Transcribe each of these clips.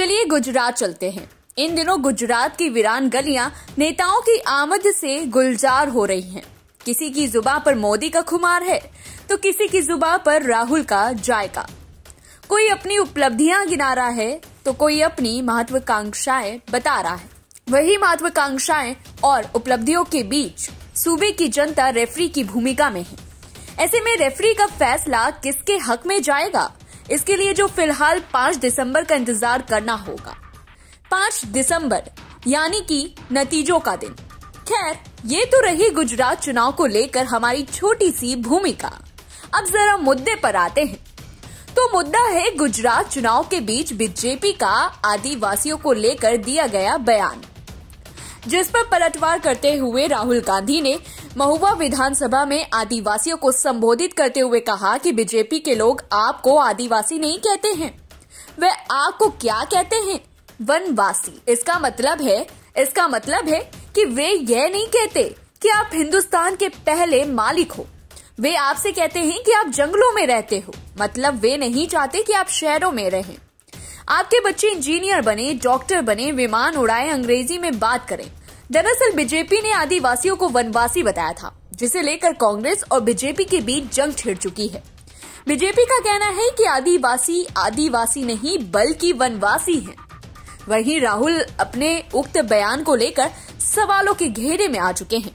चलिए गुजरात चलते हैं। इन दिनों गुजरात की वीरान गलियां नेताओं की आमद से गुलजार हो रही हैं। किसी की जुबान पर मोदी का खुमार है तो किसी की जुबान पर राहुल का जायका। कोई अपनी उपलब्धियां गिना रहा है तो कोई अपनी महत्वाकांक्षाएं बता रहा है। वही महत्वाकांक्षाएं और उपलब्धियों के बीच सूबे की जनता रेफरी की भूमिका में है। ऐसे में रेफरी का फैसला किसके हक में जाएगा, इसके लिए जो फिलहाल 5 दिसंबर का इंतजार करना होगा। 5 दिसंबर यानी कि नतीजों का दिन। खैर, ये तो रही गुजरात चुनाव को लेकर हमारी छोटी सी भूमिका। अब जरा मुद्दे पर आते हैं। तो मुद्दा है गुजरात चुनाव के बीच बीजेपी का आदिवासियों को लेकर दिया गया बयान, जिस पर पलटवार करते हुए राहुल गांधी ने महुआ विधानसभा में आदिवासियों को संबोधित करते हुए कहा कि बीजेपी के लोग आपको आदिवासी नहीं कहते हैं, वे आपको क्या कहते हैं, वनवासी। इसका मतलब है कि वे यह नहीं कहते कि आप हिंदुस्तान के पहले मालिक हो, वे आपसे कहते हैं कि आप जंगलों में रहते हो। मतलब वे नहीं चाहते कि आप शहरों में रहें, आपके बच्चे इंजीनियर बने, डॉक्टर बने, विमान उड़ाए, अंग्रेजी में बात करें। दरअसल बीजेपी ने आदिवासियों को वनवासी बताया था, जिसे लेकर कांग्रेस और बीजेपी के बीच जंग छिड़ चुकी है। बीजेपी का कहना है कि आदिवासी नहीं बल्कि वनवासी हैं। वहीं राहुल अपने उक्त बयान को लेकर सवालों के घेरे में आ चुके हैं।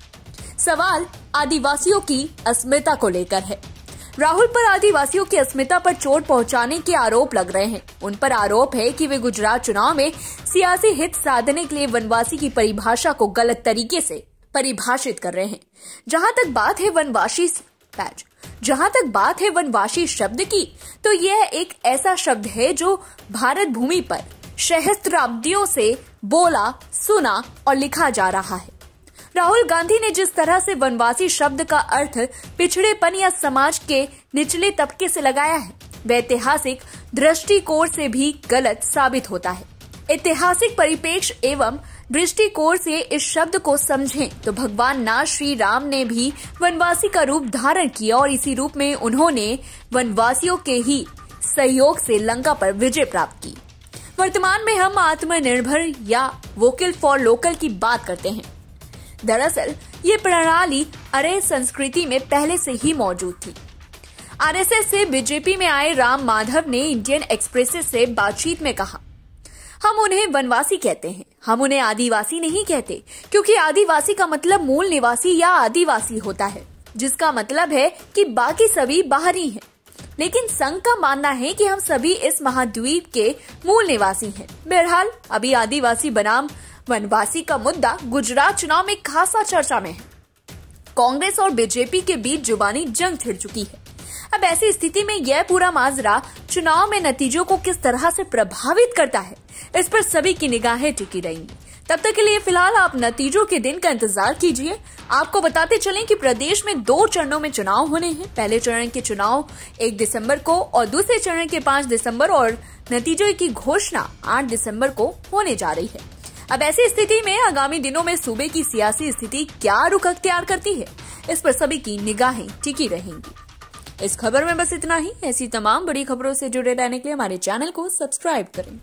सवाल आदिवासियों की अस्मिता को लेकर है। राहुल पर आदिवासियों की अस्मिता पर चोट पहुंचाने के आरोप लग रहे हैं। उन पर आरोप है कि वे गुजरात चुनाव में सियासी हित साधने के लिए वनवासी की परिभाषा को गलत तरीके से परिभाषित कर रहे हैं। जहां तक बात है वनवासी शब्द की, तो यह एक ऐसा शब्द है जो भारत भूमि पर सहस्त्राब्दियों से बोला, सुना और लिखा जा रहा है। राहुल गांधी ने जिस तरह से वनवासी शब्द का अर्थ पिछड़ेपन या समाज के निचले तबके से लगाया है, वह ऐतिहासिक दृष्टिकोण से भी गलत साबित होता है। ऐतिहासिक परिप्रेक्ष्य एवं दृष्टिकोण से इस शब्द को समझें तो भगवान नाथ श्री राम ने भी वनवासी का रूप धारण किया और इसी रूप में उन्होंने वनवासियों के ही सहयोग से लंका पर विजय प्राप्त की। वर्तमान में हम आत्मनिर्भर या वोकल फॉर लोकल की बात करते हैं। दरअसल ये प्रणाली आर्य संस्कृति में पहले से ही मौजूद थी। आरएसएस से बीजेपी में आए राम माधव ने इंडियन एक्सप्रेस से बातचीत में कहा, हम उन्हें वनवासी कहते हैं, हम उन्हें आदिवासी नहीं कहते, क्योंकि आदिवासी का मतलब मूल निवासी या आदिवासी होता है, जिसका मतलब है कि बाकी सभी बाहरी हैं। लेकिन संघ का मानना है कि हम सभी इस महाद्वीप के मूल निवासी हैं। बहरहाल अभी आदिवासी बनाम वनवासी का मुद्दा गुजरात चुनाव में खासा चर्चा में है। कांग्रेस और बीजेपी के बीच जुबानी जंग छिड़ चुकी है। अब ऐसी स्थिति में यह पूरा माजरा चुनाव में नतीजों को किस तरह से प्रभावित करता है, इस पर सभी की निगाहें टिकी रहेंगी। तब तक के लिए फिलहाल आप नतीजों के दिन का इंतजार कीजिए। आपको बताते चलें कि प्रदेश में 2 चरणों में चुनाव होने हैं। पहले चरण के चुनाव 1 दिसंबर को और दूसरे चरण के 5 दिसंबर और नतीजों की घोषणा 8 दिसंबर को होने जा रही है। अब ऐसी स्थिति में आगामी दिनों में सूबे की सियासी स्थिति क्या रुख अख्तियार करती है, इस पर सभी की निगाहें टिकी रहेंगी। इस खबर में बस इतना ही। ऐसी तमाम बड़ी खबरों से जुड़े रहने के लिए हमारे चैनल को सब्सक्राइब करें।